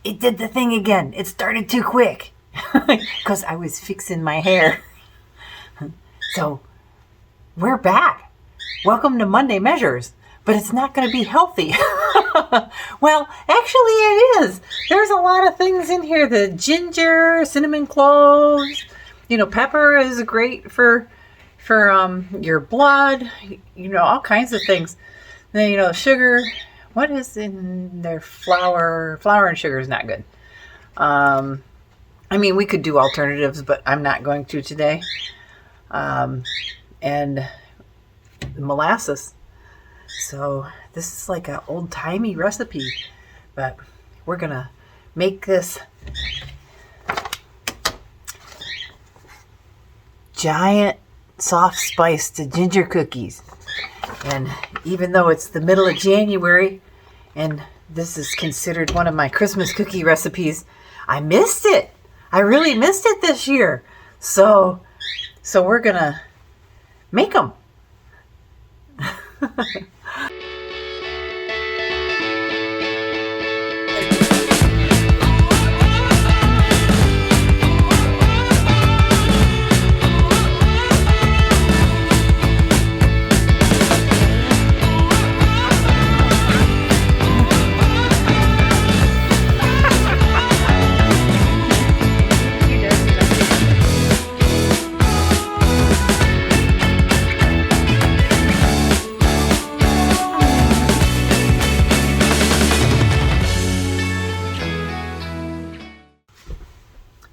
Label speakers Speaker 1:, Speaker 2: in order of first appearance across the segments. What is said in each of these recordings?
Speaker 1: it did the thing again. It started too quick because I was fixing my hair. So we're back. Welcome to Monday Measures, but it's not going to be healthy. Well, actually it is. There's a lot of things in here. The ginger, cinnamon cloves, pepper is great for your blood, all kinds of things. Then, sugar, what is in there? Flour and sugar is not good. We could do alternatives, but I'm not going to today. And molasses. So this is like an old-timey recipe, but we're gonna make this giant soft spiced ginger cookies. And even though it's the middle of January and this is considered one of my Christmas cookie recipes, I missed it. I really missed it this year. So we're gonna make them.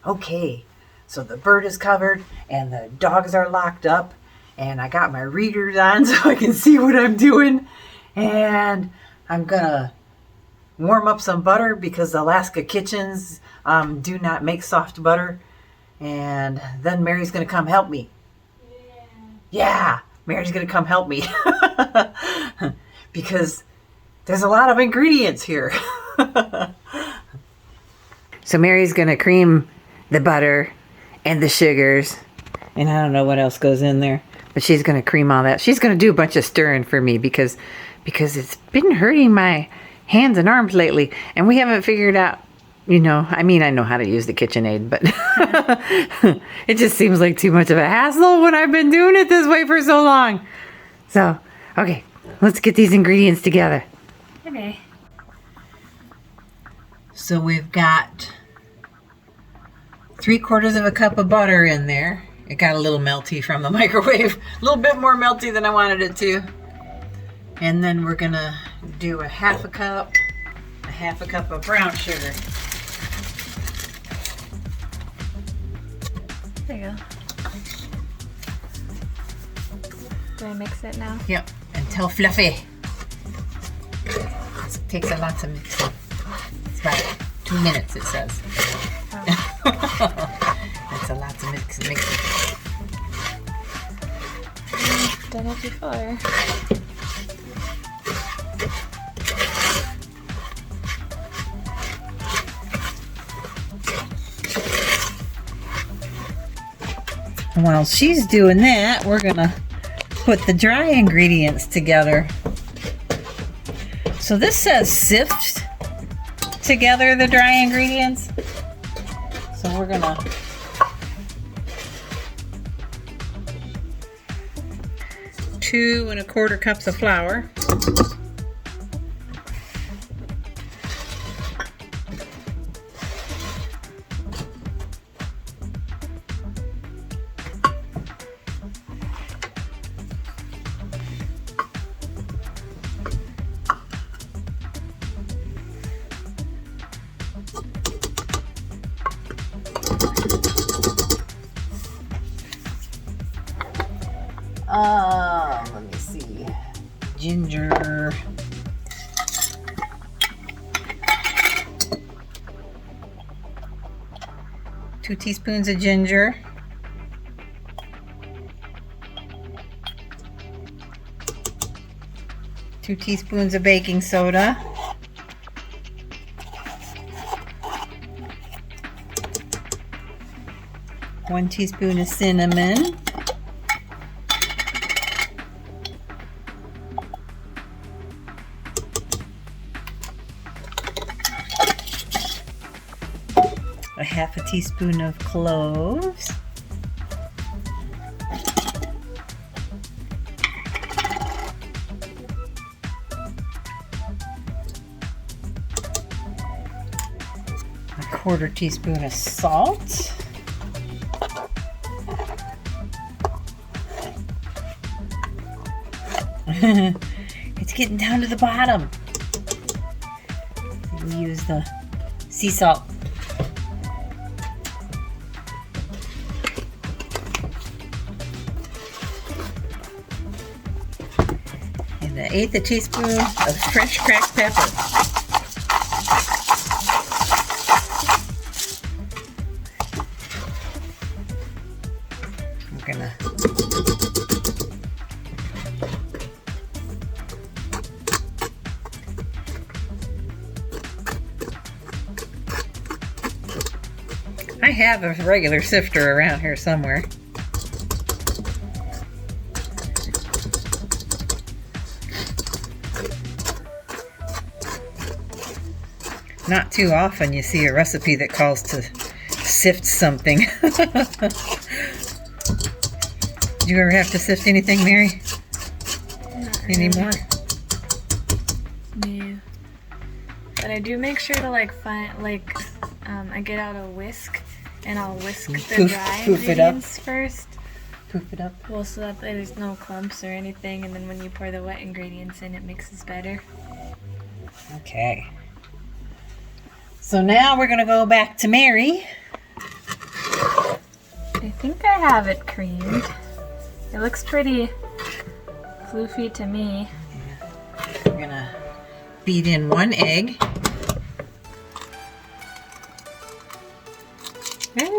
Speaker 1: Okay, so the bird is covered and the dogs are locked up and I got my readers on so I can see what I'm doing, and I'm gonna warm up some butter because Alaska Kitchens do not make soft butter, and then Mary's gonna come help me. Yeah, Mary's gonna come help me because there's a lot of ingredients here. So Mary's gonna cream the butter and the sugars, and I don't know what else goes in there, but she's gonna cream all that. She's gonna do a bunch of stirring for me because it's been hurting my hands and arms lately, and we haven't figured out, I know how to use the KitchenAid, but it just seems like too much of a hassle when I've been doing it this way for so long. So, okay, let's get these ingredients together.
Speaker 2: Okay.
Speaker 1: So we've got 3/4 cup of butter in there. It got a little melty from the microwave. A little bit more melty than I wanted it to. And then we're gonna do a half a cup of brown sugar.
Speaker 2: There you go. Do I mix it now?
Speaker 1: Yep, until fluffy. It takes a lot to mix it. It's about 2 minutes, it says. That's a lot to mix it.
Speaker 2: Done it before.
Speaker 1: While she's doing that, we're gonna put the dry ingredients together. So this says sift together the dry ingredients. So we're gonna two and a quarter cups of flour. Let me see. Ginger. Two teaspoons of ginger. Two teaspoons of baking soda. One teaspoon of cinnamon. a half a teaspoon of cloves. A quarter teaspoon of salt. It's getting down to the bottom. We use the sea salt. And an eighth a teaspoon of fresh cracked pepper. I'm gonna I have a regular sifter around here somewhere. Not too often you see a recipe that calls to sift something. Do you ever have to sift anything, Mary?
Speaker 2: Not really.
Speaker 1: Anymore?
Speaker 2: No. But I do make sure to I get out a whisk and I'll whisk the dry
Speaker 1: poof it up.
Speaker 2: ingredients first.
Speaker 1: Poof it up.
Speaker 2: Well, so that there's no clumps or anything, and then when you pour the wet ingredients in, it mixes better.
Speaker 1: Okay. So now we're gonna go back to Mary.
Speaker 2: I think I have it creamed. It looks pretty floofy to me.
Speaker 1: We're gonna beat in 1 egg.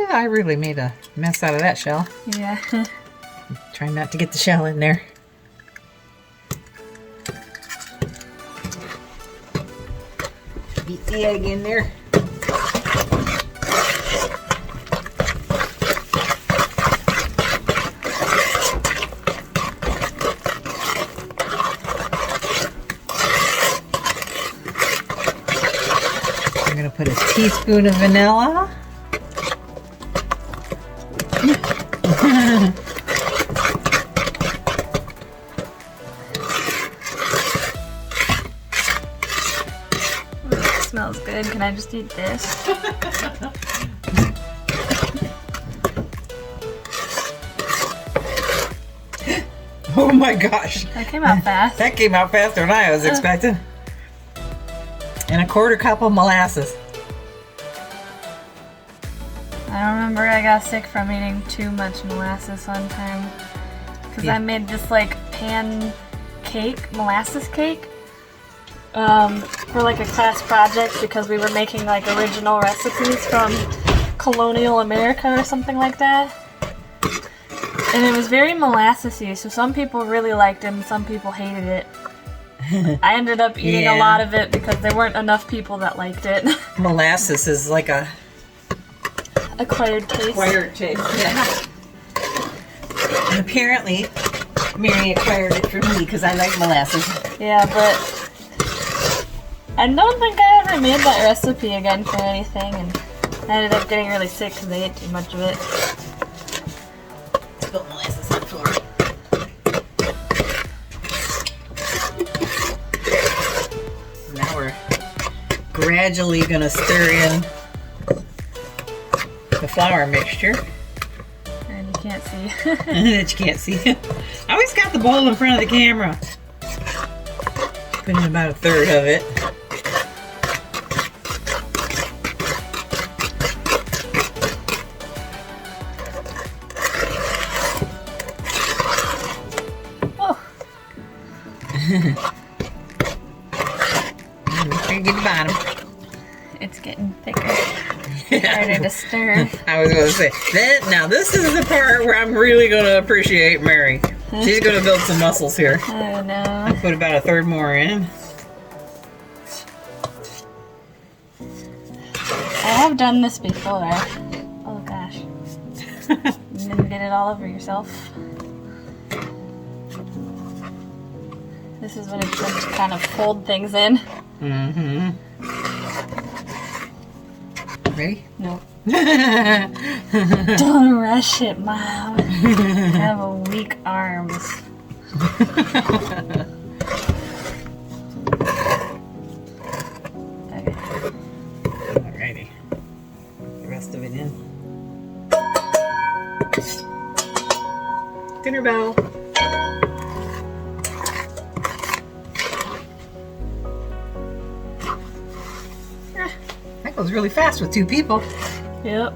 Speaker 1: I really made a mess out of that shell.
Speaker 2: Yeah.
Speaker 1: Trying not to get the shell in there. Beat the egg in there. I'm going to put a teaspoon of vanilla.
Speaker 2: It smells good. Can I just eat this?
Speaker 1: Oh my gosh.
Speaker 2: That came out fast.
Speaker 1: That came out faster than I was expecting. And a quarter cup of molasses.
Speaker 2: I remember I got sick from eating too much molasses one time. Because I made this pan cake, molasses cake, for a class project because we were making original recipes from colonial America or something like that. And it was very molassesy, so some people really liked it and some people hated it. I ended up eating a lot of it because there weren't enough people that liked it.
Speaker 1: Molasses is like a
Speaker 2: acquired taste.
Speaker 1: Acquired taste, yeah. And apparently, Mary acquired it from me because I like molasses.
Speaker 2: Yeah, but I don't think I ever made that recipe again for anything, and I ended up getting really sick because I ate too much of it.
Speaker 1: Spilt molasses on the floor. Now we're gradually going to stir in the flour mixture.
Speaker 2: And you can't see.
Speaker 1: That you can't see. I always got the bowl in front of the camera. Put in about a third of it. Make sure you get the bottom.
Speaker 2: It's getting thicker. Harder to stir.
Speaker 1: I was going to say, now this is the part where I'm really going to appreciate Mary. She's going to build some muscles here.
Speaker 2: Oh no.
Speaker 1: Put about a third more in.
Speaker 2: I have done this before. Oh gosh. You didn't get it all over yourself. This is when it's good to kind of fold things in.
Speaker 1: Mm-hmm. Ready?
Speaker 2: No. Don't rush it, Mom. I have a weak arms. Okay.
Speaker 1: Alrighty. The rest of it in. Dinner bell. That goes really fast with 2 people.
Speaker 2: Yep.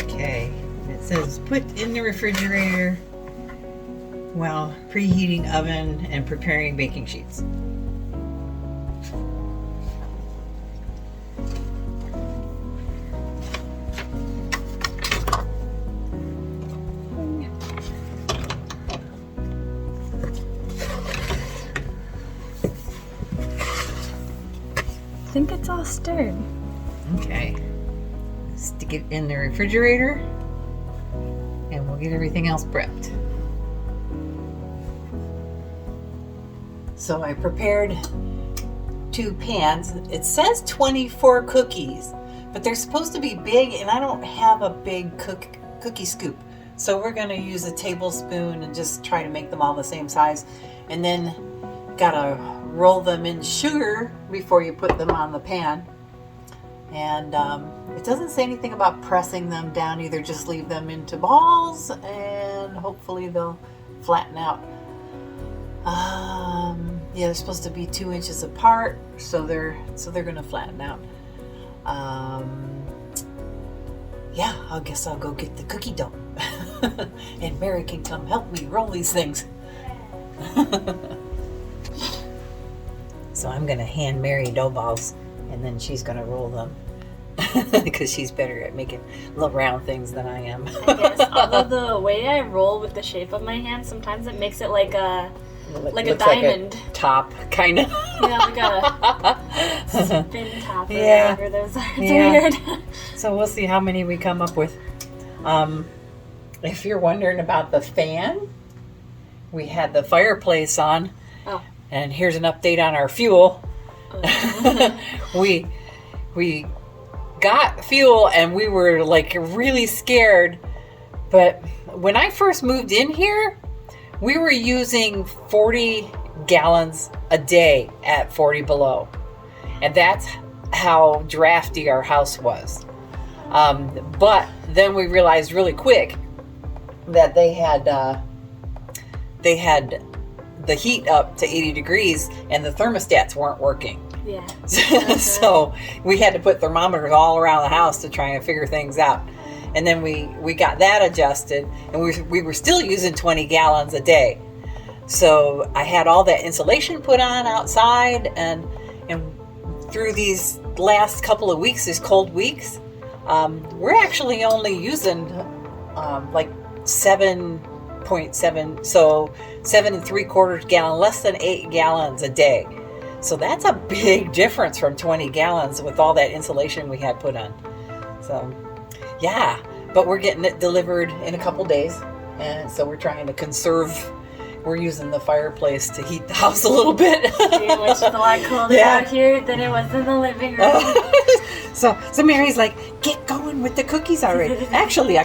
Speaker 1: Okay. It says put in the refrigerator while preheating oven and preparing baking sheets.
Speaker 2: I think it's all stirred.
Speaker 1: Okay. Stick it in the refrigerator and we'll get everything else prepped. So I prepared 2 pans. It says 24 cookies, but they're supposed to be big and I don't have a big cookie scoop. So we're gonna use a tablespoon and just try to make them all the same size. And then gotta roll them in sugar before you put them on the pan. And it doesn't say anything about pressing them down, either just leave them into balls and hopefully they'll flatten out. Yeah, they're supposed to be 2 inches apart, so they're gonna flatten out. Yeah, I guess I'll go get the cookie dough. And Mary can come help me roll these things. So I'm gonna hand Mary dough balls and then she's gonna roll them. Because she's better at making little round things than I am.
Speaker 2: I guess, although the way I roll with the shape of my hand, sometimes it makes it like a diamond.
Speaker 1: Like a top, kind of.
Speaker 2: Yeah, like a spin top or
Speaker 1: Yeah.
Speaker 2: whatever those are. It's
Speaker 1: Yeah.
Speaker 2: weird.
Speaker 1: So we'll see how many we come up with. If you're wondering about the fan, we had the fireplace on.
Speaker 2: Oh.
Speaker 1: And here's an update on our fuel. We got fuel and we were like really scared. But when I first moved in here, we were using 40 gallons a day at 40 below. And that's how drafty our house was. But then we realized really quick that they had the heat up to 80 degrees and the thermostats weren't working.
Speaker 2: Yeah.
Speaker 1: So we had to put thermometers all around the house to try and figure things out. And then we got that adjusted and we were still using 20 gallons a day. So I had all that insulation put on outside and through these last couple of weeks, these cold weeks, we're actually only using like 7.7, so 7 3/4 gallon, less than 8 gallons a day. So that's a big difference from 20 gallons with all that insulation we had put on. So yeah, but we're getting it delivered in a couple days. And so we're trying to conserve. We're using the fireplace to heat the house a little bit.
Speaker 2: Yeah, which is a lot colder out here than it was in the living room.
Speaker 1: So Mary's like, get going with the cookies already. Actually,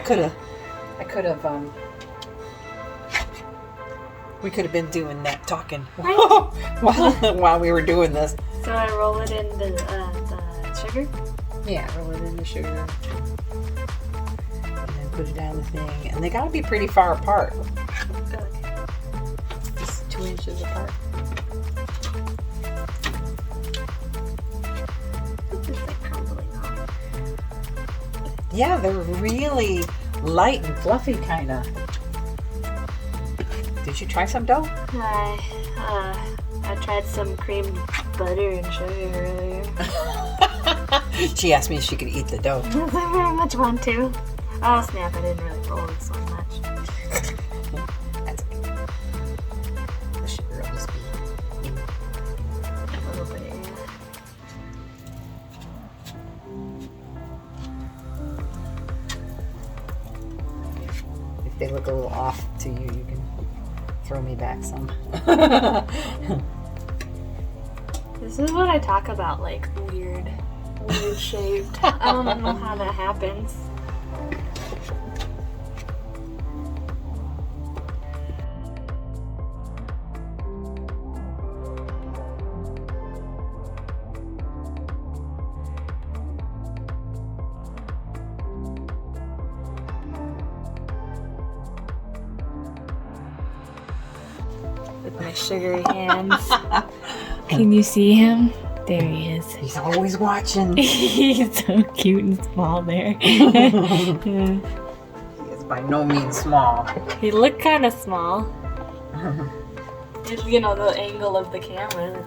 Speaker 1: we could have been doing that talking while we were doing this.
Speaker 2: So I roll it in the sugar?
Speaker 1: Yeah, roll it in the sugar. And then put it down the thing. And they gotta be pretty far apart. Just 2 inches apart.
Speaker 2: It's just like crumbling off.
Speaker 1: Yeah, they're really light and fluffy kind of. Did you try some dough?
Speaker 2: I tried some creamed butter and sugar earlier.
Speaker 1: She asked me if she could eat the dough.
Speaker 2: I very much want to. Oh snap, I didn't really roll it so much.
Speaker 1: That's okay. The sugar will just be.
Speaker 2: A little bit, yeah.
Speaker 1: If they look a little off to you, you can throw me back some.
Speaker 2: This is what I talk about, like weird weird shaped. I don't know how that happens. With my sugary hands. Can you see him? There he is.
Speaker 1: He's always watching.
Speaker 2: He's so cute and small there.
Speaker 1: He is by no means small.
Speaker 2: He looked kind of small. It's, you know, the angle of the camera.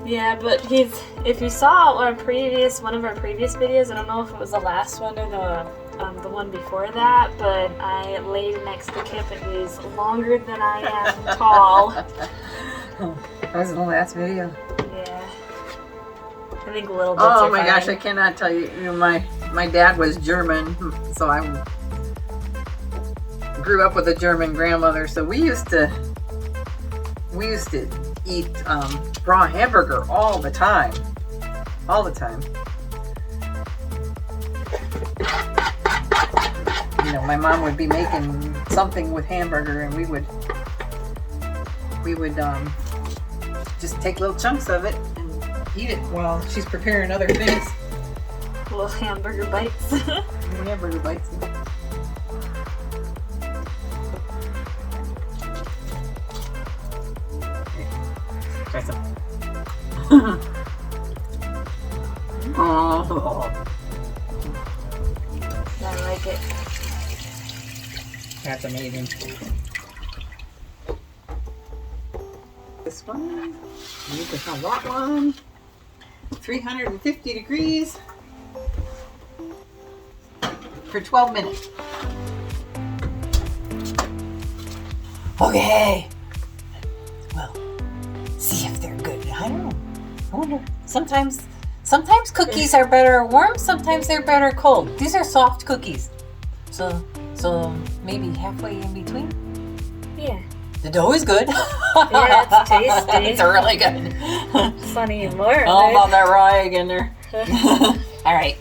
Speaker 2: Yeah, but if you saw one of our previous videos, I don't know if it was the last one or the one before that, but I laid next to Kip and he's longer than I am tall.
Speaker 1: That was the last video.
Speaker 2: Yeah. I think little bits
Speaker 1: Oh
Speaker 2: are
Speaker 1: my
Speaker 2: fine.
Speaker 1: gosh, I cannot tell you. You know, my dad was German, so I grew up with a German grandmother. So we used to eat raw hamburger all the time. You know, my mom would be making something with hamburger, and we would just take little chunks of it and eat it while she's preparing other things.
Speaker 2: Little hamburger bites.
Speaker 1: Hamburger bites. Try some. Oh,
Speaker 2: I like it.
Speaker 1: that's amazing. This one, use the hot one. 350 degrees for 12 minutes. Okay. Well, see if they're good. I don't know. I wonder. Sometimes cookies are better warm. Sometimes they're better cold. These are soft cookies. So maybe halfway in between.
Speaker 2: Yeah.
Speaker 1: The dough is good.
Speaker 2: Yeah, it's tasty.
Speaker 1: It's really good.
Speaker 2: Funny more.
Speaker 1: All about that raw egg in there. All right.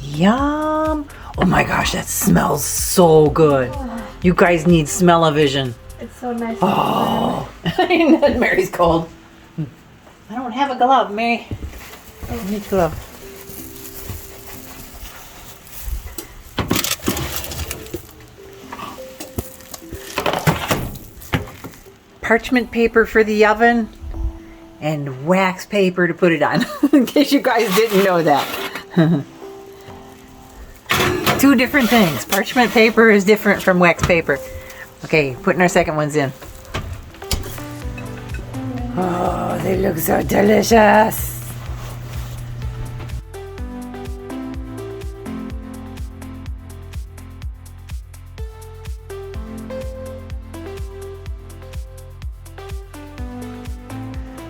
Speaker 1: Yum! Oh my gosh, that smells so good. You guys need smell-o-vision.
Speaker 2: It's so nice.
Speaker 1: Oh, Mary's cold. I don't have a glove, Mary. I need a glove. Parchment paper for the oven and wax paper to put it on, in case you guys didn't know that. Two different things. Parchment paper is different from wax paper. Okay, putting our second ones in. Oh, they look so delicious.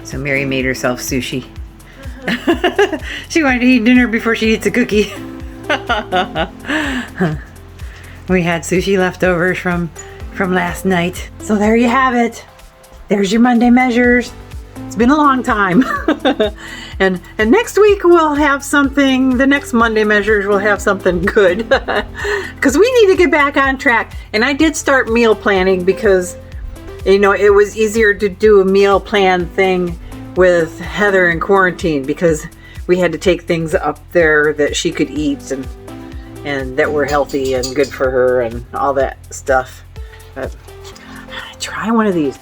Speaker 1: So Mary made herself sushi. She wanted to eat dinner before she eats a cookie. We had sushi leftovers from last night. So there you have it. There's your Monday measures. It's been a long time. and next week we'll have something, the next Monday measures will have something good. Because we need to get back on track. And I did start meal planning because, you know, it was easier to do a meal plan thing with Heather in quarantine because we had to take things up there that she could eat and that were healthy and good for her and all that stuff. But try one of these.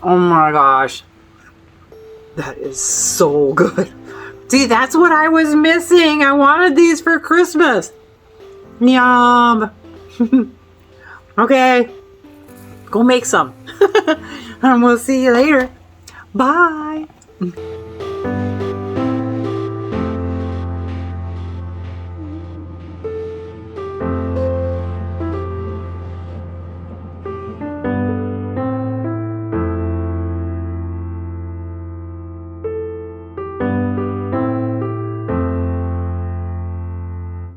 Speaker 1: Oh my gosh. That is so good. See, that's what I was missing. I wanted these for Christmas. Yum. Okay. Go make some. And we'll see you later. Bye. Bye.